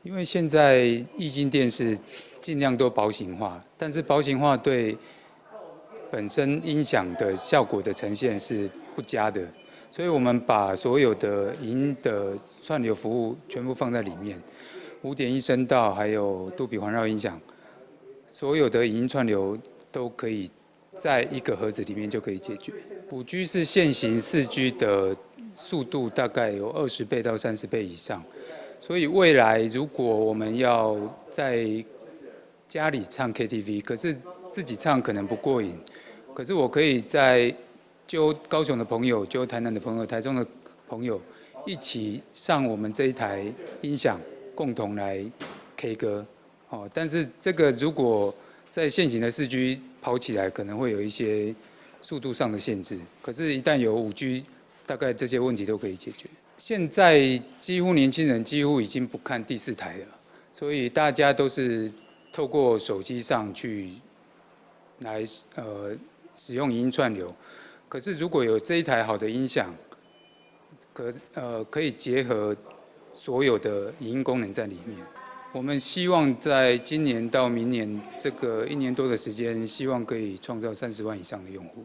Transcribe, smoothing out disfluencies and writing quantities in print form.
因为现在液晶电视尽量都薄型化，但是薄型化对本身音响的效果的呈现是不佳的，所以我们把所有的影音的串流服务全部放在里面，5.1声道还有杜比环绕音响，所有的影音串流都可以在一个盒子里面就可以解决。5G 是现行4G 的速度大概有20倍到30倍以上，所以未来如果我们要在家里唱 KTV， 可是自己唱可能不过瘾，可是我可以在揪高雄的朋友、揪台南的朋友、台中的朋友一起上我们这一台音响，共同来 K 歌。但是这个如果在现行的4G 跑起来，可能会有一些速度上的限制。可是，一旦有5G，大概这些问题都可以解决。现在几乎年轻人几乎已经不看第4台了，所以大家都是透过手机上去来使用影音串流。可是如果有这一台好的音响，可以结合所有的影音功能在里面。我们希望在今年到明年这个1年多的时间，希望可以创造30万以上的用户。